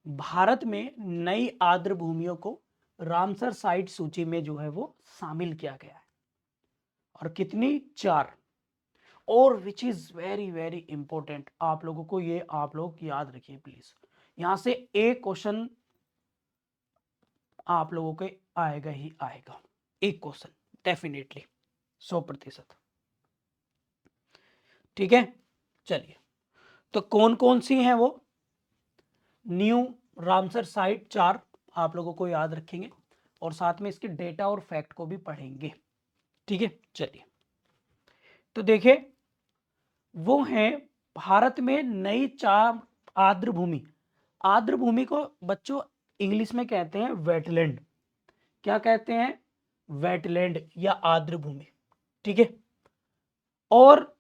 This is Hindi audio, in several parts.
भारत में नई आर्द्र भूमियों को रामसर साइट सूची में जो है वो शामिल किया गया है। और कितनी? 4। और which is very very important, आप लोगों को ये आप लोग याद रखिए प्लीज। यहां से एक क्वेश्चन आप लोगों के आएगा ही आएगा, एक क्वेश्चन डेफिनेटली, 100%। ठीक है, चलिए। तो कौन कौन सी हैं वो न्यू रामसर साइट 4 आप लोगों को याद रखेंगे, और साथ में इसके डेटा और फैक्ट को भी पढ़ेंगे। ठीक है, चलिए। तो देखिए, वो हैं भारत में नई 4 आर्द्र भूमि। आर्द्र भूमि को बच्चों इंग्लिश में कहते हैं वेटलैंड। क्या कहते हैं? वेटलैंड या आर्द्र भूमि। ठीक है, और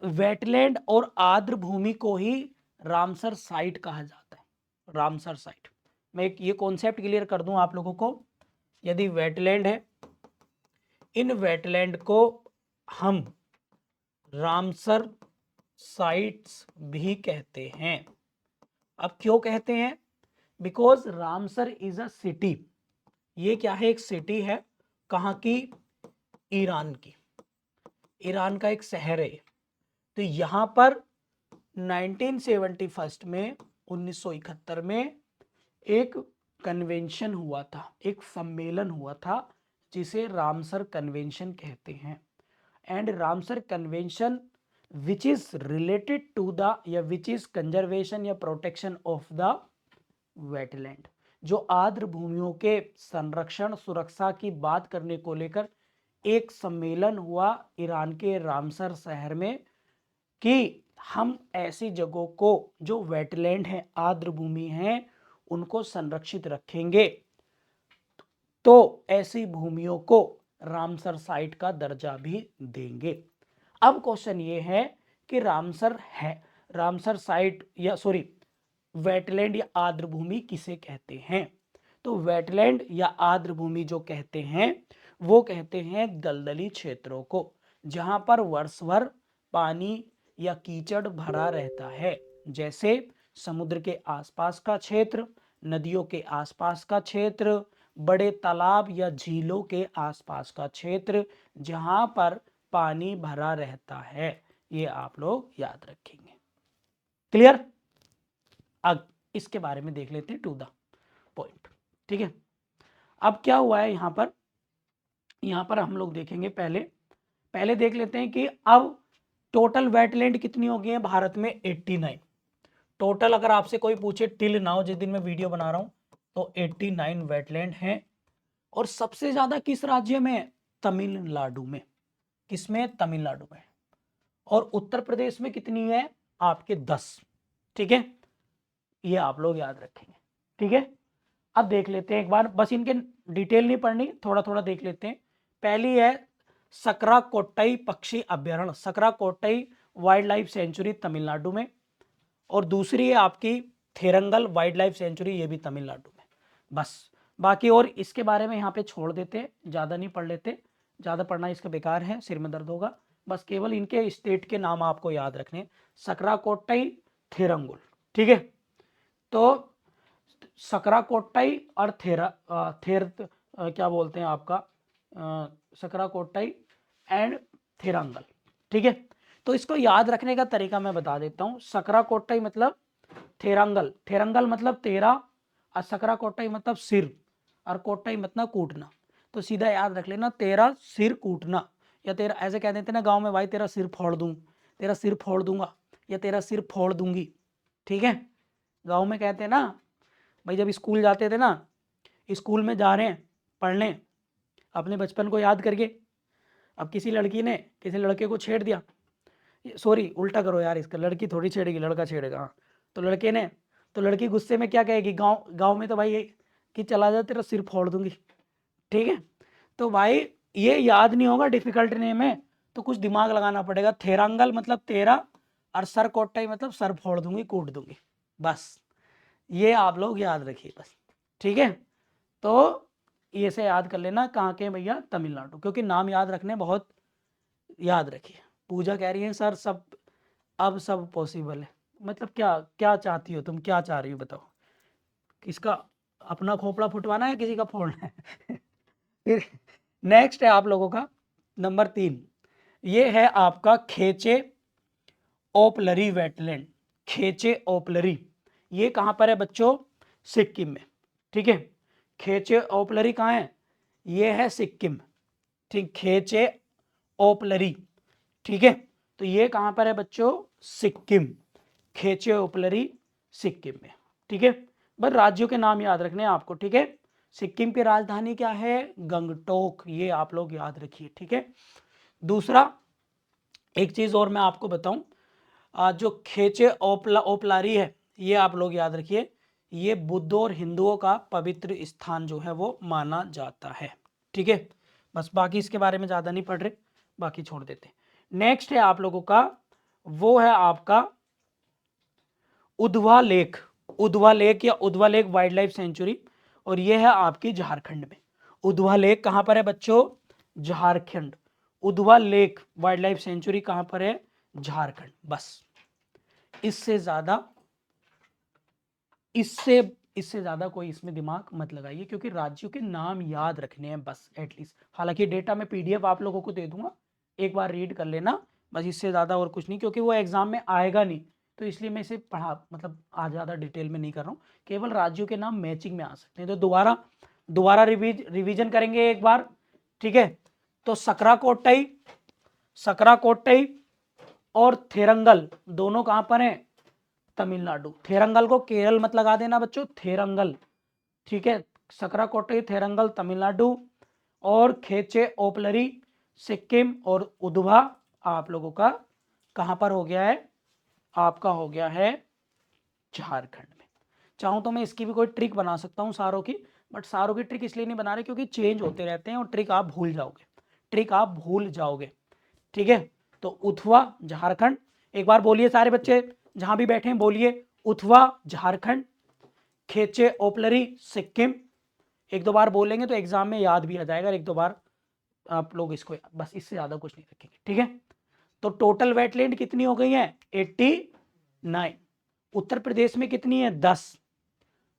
वेटलैंड और आर्द्र भूमि को ही रामसर साइट कहा जाता है। रामसर साइट, मैं ये कॉन्सेप्ट क्लियर कर दूं आप लोगों को। यदि वेटलैंड है, इन वेटलैंड को हम रामसर साइट्स भी कहते हैं। अब क्यों कहते हैं? Because Ramsar is a city. ये क्या है? एक सिटी है। कहां की? ईरान की। ईरान का एक शहर है। तो यहां पर 1971 में 1971 में एक कन्वेंशन हुआ था, एक सम्मेलन हुआ था, जिसे रामसर कन्वेंशन कहते हैं। And Ramsar convention which is related to the या विच इज कंजर्वेशन या प्रोटेक्शन ऑफ द वेटलैंड, जो आर्द्र भूमियों के संरक्षण सुरक्षा की बात करने को लेकर एक सम्मेलन हुआ ईरान के रामसर शहर में, कि हम ऐसी जगहों को जो वेटलैंड है, आर्द्र भूमि है, उनको संरक्षित रखेंगे। तो ऐसी भूमियों को रामसर साइट का दर्जा भी देंगे। अब क्वेश्चन ये है कि रामसर साइट या सॉरी वेटलैंड या आर्द्र भूमि किसे कहते हैं? तो वेटलैंड या आर्द्र भूमि जो कहते हैं, वो कहते हैं दलदली क्षेत्रों को, जहां पर वर्ष भर पानी या कीचड़ भरा रहता है। जैसे समुद्र के आसपास का क्षेत्र, नदियों के आसपास का क्षेत्र, बड़े तालाब या झीलों के आसपास का क्षेत्र, जहां पर पानी भरा रहता है। ये आप लोग याद रखेंगे। क्लियर? अब इसके बारे में देख लेते हैं टू द पॉइंट। ठीक है, अब क्या हुआ है यहां पर हम लोग देखेंगे। पहले देख लेते हैं कि अब टोटल वेटलैंड कितनी हो गई है भारत में? 89 टोटल। अगर आपसे कोई पूछे टिल नाउ, जिस दिन मैं वीडियो बना रहा हूं, तो 89 वेटलैंड हैं। और सबसे ज्यादा किस राज्य में? तमिलनाडु में। किसमें? तमिलनाडु में। और उत्तर प्रदेश में कितनी है? आपके 10। ठीक है, ये आप लोग याद रखेंगे। ठीक है, अब देख लेते हैं एक बार, बस इनके डिटेल नहीं पढ़नी, थोड़ा थोड़ा देख लेते हैं। पहली है सकराकोट्टई पक्षी अभ्यारण्य, सकराकोट्टई वाइल्ड लाइफ सेंचुरी तमिलनाडु में। और दूसरी है आपकी थेरंगल वाइल्ड लाइफ सेंचुरी, ये भी तमिलनाडु में। बस, बाकी और इसके बारे में यहाँ पे छोड़ देते हैं, ज़्यादा नहीं पढ़ लेते, ज़्यादा पढ़ना इसका बेकार है, सिर में दर्द होगा। बस केवल इनके स्टेट के नाम आपको याद रखने, सकराकोट्टई, थेरंगुल। ठीक है, तो सकराकोट्टई और क्या बोलते हैं आपका, सकराकोट्टई एंड थेरंगल। ठीक है, तो इसको याद रखने का तरीका मैं बता देता हूं। सकराकोट्टई मतलब थेरंगल, थेरंगल मतलब तेरा, और सकराकोट्टई मतलब सिर, और कोट्टई मतलब कूटना। तो सीधा याद रख लेना, तेरा सिर कूटना, या तेरा ऐसे कह देते ना गांव में, भाई तेरा सिर फोड़ दूं, तेरा सिर फोड़ दूंगा, या तेरा सिर फोड़ दूंगी। ठीक है, गांव में कहते हैं ना भाई। जब स्कूल जाते थे ना, स्कूल में जा रहे हैं पढ़ने, अपने बचपन को याद करके, अब किसी लड़की ने किसी लड़के को छेड़ दिया, सॉरी उल्टा करो यार, इसका लड़की थोड़ी छेड़ेगी, लड़का छेड़ेगा। हाँ, तो लड़के ने, तो लड़की गुस्से में क्या कहेगी, गांव गांव में तो भाई ये कि चला जा तेरा सिर फोड़ दूंगी। ठीक है, तो भाई ये याद नहीं होगा, डिफिकल्ट नेम है, तो कुछ दिमाग लगाना पड़ेगा। थेरंगल मतलब तेरा, और सर कोट्टाई मतलब सर फोड़ दूंगी, कूट दूंगी। बस ये आप लोग याद रखिए बस। ठीक है, तो ये से याद कर लेना कहाँ के भैया, तमिलनाडु, क्योंकि नाम याद रखने बहुत, याद रखिए। पूजा कह रही है सर सब, अब सब पॉसिबल है, मतलब क्या क्या चाहती हो तुम, क्या चाह रही हो बताओ? किसका अपना खोपड़ा फुटवाना है, किसी का फोड़ना है? फिर नेक्स्ट है आप लोगों का नंबर 3, ये है आपका खेचे ओपलरी वेटलैंड। खेचे ओपलरी ये कहां पर है बच्चों? सिक्किम में। ठीक है, खेचे ओपलरी कहाँ है? ये है सिक्किम। ठीक, खेचे ओपलरी। ठीक है, तो ये कहां पर है बच्चों? सिक्किम। खेचे ओपलरी सिक्किम में। ठीक है, बस राज्यों के नाम याद रखने हैं आपको। ठीक है, सिक्किम की राजधानी क्या है? गंगटोक, ये आप लोग याद रखिए। ठीक है, दूसरा एक चीज और मैं आपको बताऊं, जो खेचे ओपलारी है, ये आप लोग याद रखिए, ये बुद्ध और हिंदुओं का पवित्र स्थान जो है वो माना जाता है। ठीक है, बस बाकी इसके बारे में ज़्यादा नहीं पढ़ रहे, बाकी छोड़ देते हैं। नेक्स्ट है आप लोगों का, वो है आपका उधवा लेक। उधवा लेक या Udhwa lake wild life sanctuary, और ये है आपकी झारखंड में। उधवा लेक कहाँ पर है बच्चों? Jharkhand. Udhwa lake wild life sanctuary कहाँ पर है? झारखंड। बस इससे ज्यादा इससे ज्यादा कोई इसमें दिमाग मत लगाइए, क्योंकि राज्यों के नाम याद रखने हैं बस एटलीस्ट। हालांकि डेटा में पीडीएफ आप लोगों को दे दूंगा, एक बार रीड कर लेना बस, इससे ज्यादा और कुछ नहीं, क्योंकि वो एग्जाम में आएगा नहीं, तो इसलिए मैं इसे पढ़ा मतलब आज ज़्यादा डिटेल में नहीं कर रहा हूँ। केवल राज्यों के नाम मैचिंग में आ सकते हैं, तो दोबारा रिवीजन करेंगे एक बार। ठीक है, तो सकराकोट्टई और थेरंगल दोनों कहां पर हैं? तमिलनाडु। थेरंगल को केरल मत लगा देना बच्चों, थेरंगल। ठीक है, सकराकोट्टई थेरंगल तमिलनाडु, और खेचे ओपलरी सिक्किम, और उधवा आप लोगों का कहां पर हो गया है? आपका हो गया है झारखंड में। चाहूं तो मैं इसकी भी कोई ट्रिक बना सकता हूं सारों की, बट सारों की ट्रिक इसलिए नहीं बना रहे क्योंकि चेंज होते रहते हैं और ट्रिक आप भूल जाओगे। ठीक है, तो उथवा झारखंड, एक बार बोलिए सारे बच्चे जहां भी बैठे हैं, बोलिए उथवा झारखंड, खेचे ओपलरी सिक्किम। एक दो बार बोलेंगे तो एग्जाम में याद भी आ जाएगा, एक दो बार आप लोग इसको, बस इससे ज्यादा कुछ नहीं रखेंगे। ठीक है, तो टोटल वेटलैंड कितनी हो गई है? 89। उत्तर प्रदेश में कितनी है? 10।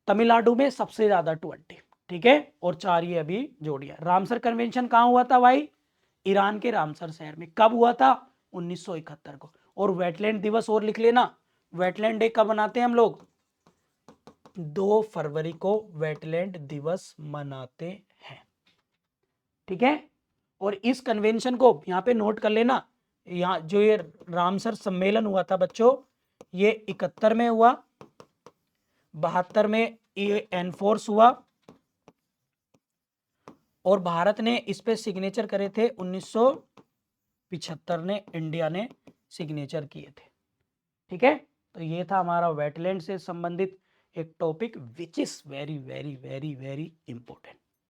तमिलनाडु में सबसे ज्यादा 20। ठीक है, और 4 ये अभी जोड़िया। रामसर कन्वेंशन कहां हुआ था भाई? ईरान के रामसर शहर में। कब हुआ था? 1971 को। और वेटलैंड दिवस और लिख लेना, वेटलैंड डे कब मनाते हैं हम लोग? 2 फरवरी को वेटलैंड दिवस मनाते हैं। ठीक है, और इस कन्वेंशन को यहां पे नोट कर लेना, यहाँ जो ये रामसर सम्मेलन हुआ था बच्चों, ये 71 में हुआ, 72 में ये एनफोर्स हुआ, और भारत ने इस पे सिग्नेचर करे थे 1975 ने, इंडिया ने सिग्नेचर किए थे। ठीक है, तो ये था हमारा वेटलैंड से संबंधित एक topic which is very very very very important.